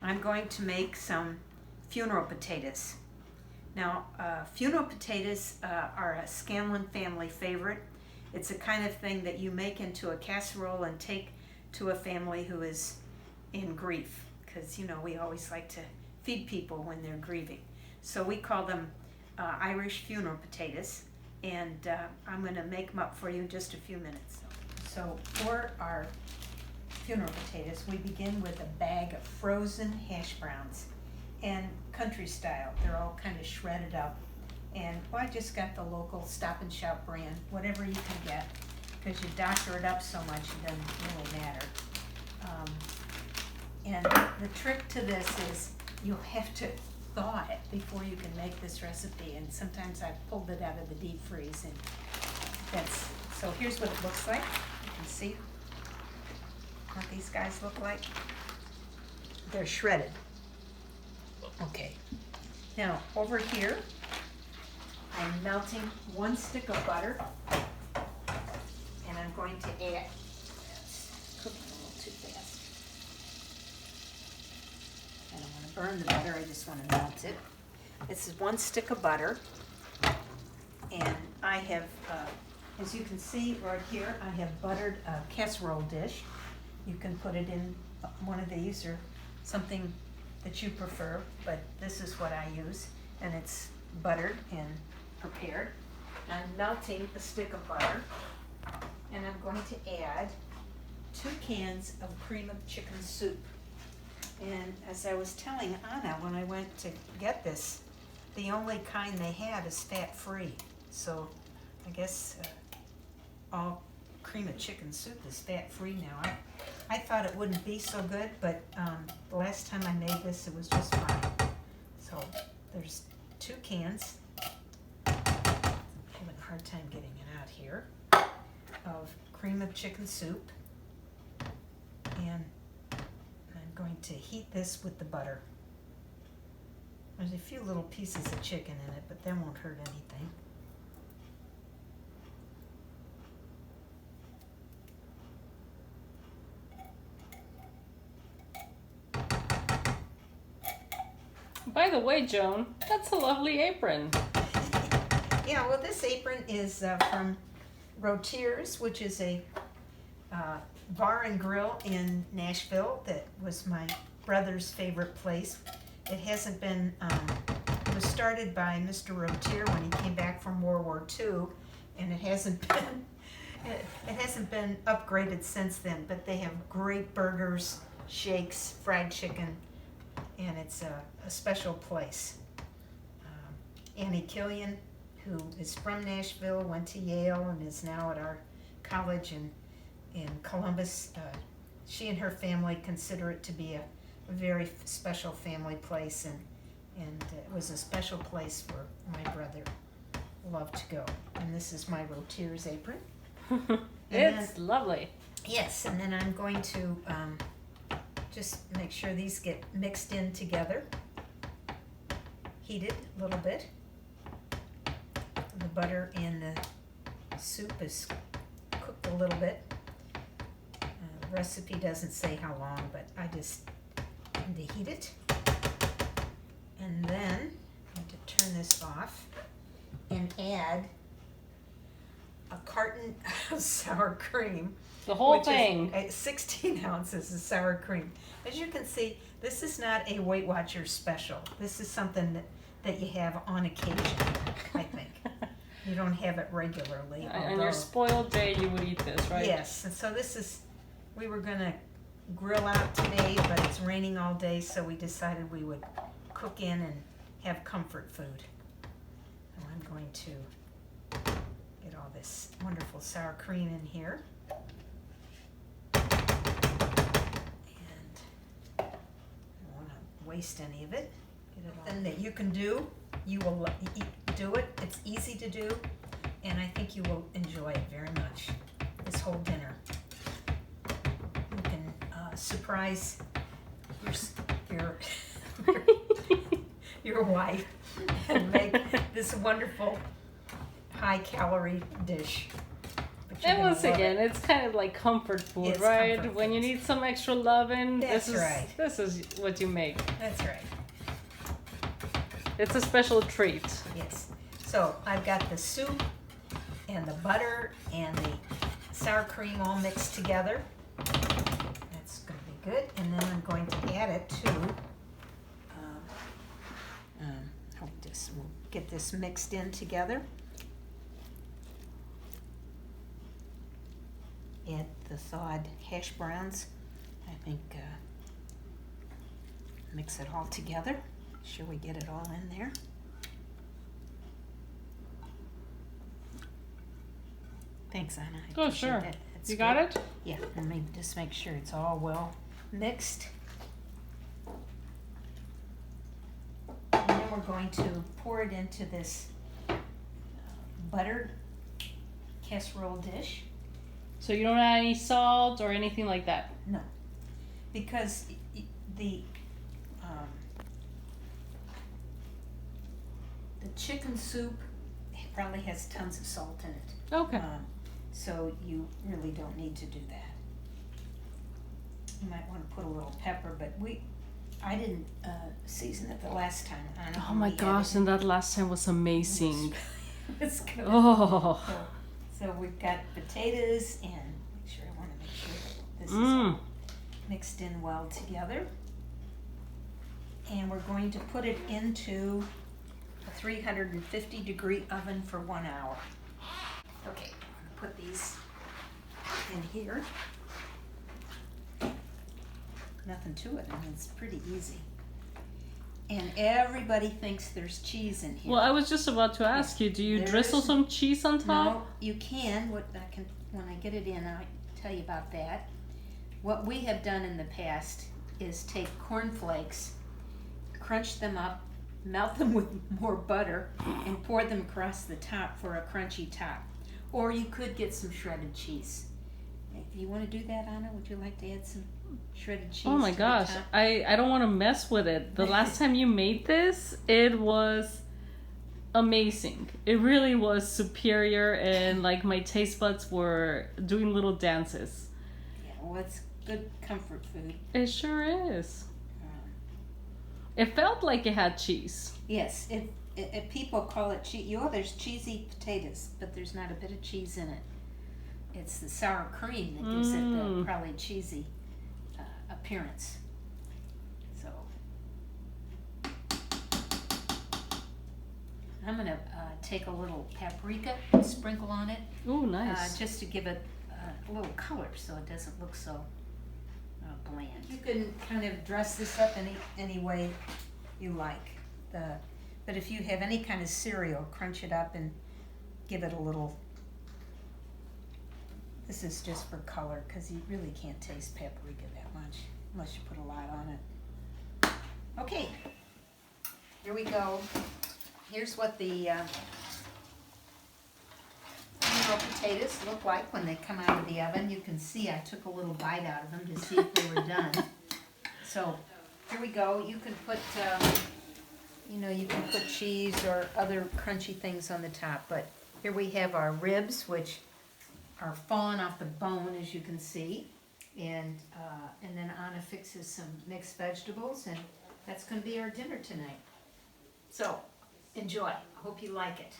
I'm going to make some funeral potatoes. Now, funeral potatoes are a Scanlon family favorite. It's a kind of thing that you make into a casserole and take to a family who is in grief, because we always like to feed people when they're grieving. So we call them Irish funeral potatoes, and I'm going to make them up for you in just a few minutes. So for our funeral potatoes, we begin with a bag of frozen hash browns, and country style. They're all kind of shredded up, and I just got the local Stop and Shop brand, whatever you can get, because you doctor it up so much it doesn't really matter. And the trick to this is you'll have to thaw it before you can make this recipe, and sometimes I've pulled it out of the deep freeze, and so here's what it looks like. You can see what these guys look like. They're shredded. Okay, now over here I'm melting 1 stick of butter, and I'm going to add, it's cooking a little too fast. I don't want to burn the butter, I just want to melt it. This is 1 stick of butter, and I have, as you can see right here, I have buttered a casserole dish. You can put it in one of these or something that you prefer, but this is what I use, and it's buttered and prepared. I'm melting a stick of butter, and I'm going to add 2 cans of cream of chicken soup. And as I was telling Anna when I went to get this, the only kind they have is fat-free. So I guess all cream of chicken soup is fat-free now. I thought it wouldn't be so good, but the last time I made this, it was just fine. So there's 2 cans. I'm having a hard time getting it out here. Of cream of chicken soup, and I'm going to heat this with the butter. There's a few little pieces of chicken in it, but that won't hurt anything. By the way, Joan, that's a lovely apron. Yeah, well, this apron is from Rotiers, which is a bar and grill in Nashville that was my brother's favorite place. It hasn't been, it was started by Mr. Rotier when he came back from World War II, and it hasn't been upgraded since then, but they have great burgers, shakes, fried chicken, and it's a special place. Annie Killian, who is from Nashville, went to Yale, and is now at our college in Columbus. She and her family consider it to be a very special family place, and it was a special place where my brother loved to go. And this is my Rotiers apron. It's lovely. Yes, and then I'm going to just make sure these get mixed in together, heated a little bit. The butter and the soup is cooked a little bit. The recipe doesn't say how long, but I just need to heat it. And then I'm going to turn this off and add a carton of sour cream. The whole which thing. Is 16 ounces of sour cream. As you can see, this is not a Weight Watchers special. This is something that you have on occasion, I think. You don't have it regularly. On your spoiled day, you would eat this, right? Yes, and so this is, we were going to grill out today, but it's raining all day, so we decided we would cook in and have comfort food. And I'm going to get all this wonderful sour cream in here. Waste any of it. Get it all. That you can do, you will do it. It's easy to do, and I think you will enjoy it very much. This whole dinner, you can surprise your wife and make this wonderful high-calorie dish but you're And gonna once love again, it. it's kind of like comfort food, It's right? comfort When you food. need some extra loving, That's right. this is what you make. That's right. It's a special treat. Yes. So I've got the soup and the butter and the sour cream all mixed together. That's going to be good. And then I'm going to add it to, we'll get this mixed in together. Add the thawed hash browns. I think mix it all together. Make sure we get it all in there. Thanks, Anna. I Oh, appreciate sure. that. That's You got good. it? Yeah, let me just make sure it's all well mixed. And then we're going to pour it into this buttered casserole dish. So you don't add any salt or anything like that? No, because the chicken soup probably has tons of salt in it. Okay. So you really don't need to do that. You might want to put a little pepper, but I didn't season it the last time. I don't know Oh my when we gosh, added and that last time was amazing. It's good. Oh. So we've got potatoes and I want to make sure that this is all mixed in well together. And we're going to put it into a 350-degree oven for 1 hour. Okay, I'm going to put these in here. Nothing to it. I mean, it's pretty easy. And everybody thinks there's cheese in here. Well, I was just about to ask you, do you There drizzle is- some cheese on top? No, you can. When I get it in, I'll tell you about that. What we have done in the past is take cornflakes, crunch them up, melt them with more butter, and pour them across the top for a crunchy top. Or you could get some shredded cheese. If you want to do that, Anna, would you like to add some shredded cheese? Oh my to the gosh, top? I don't want to mess with it. The last time you made this, it was amazing. It really was superior, and like my taste buds were doing little dances. Yeah, well, it's good comfort food. It sure is. Um, It felt like it had cheese. Yes, people call it cheese. There's cheesy potatoes, but there's not a bit of cheese in it. It's the sour cream that gives it the probably cheesy appearance. So I'm gonna take a little paprika and sprinkle on it, Oh, nice. just to give it a little color, so it doesn't look so bland. You can kind of dress this up any way you like. But if you have any kind of cereal, crunch it up and give it a little. This is just for color, because you really can't taste paprika that much unless you put a lot on it. Okay, here we go. Here's what the potatoes look like when they come out of the oven. You can see I took a little bite out of them to see if they were done. So here we go. You can put, you can put cheese or other crunchy things on the top. But here we have our ribs, which are falling off the bone, as you can see. And then Anna fixes some mixed vegetables, and that's going to be our dinner tonight. So enjoy. I hope you like it.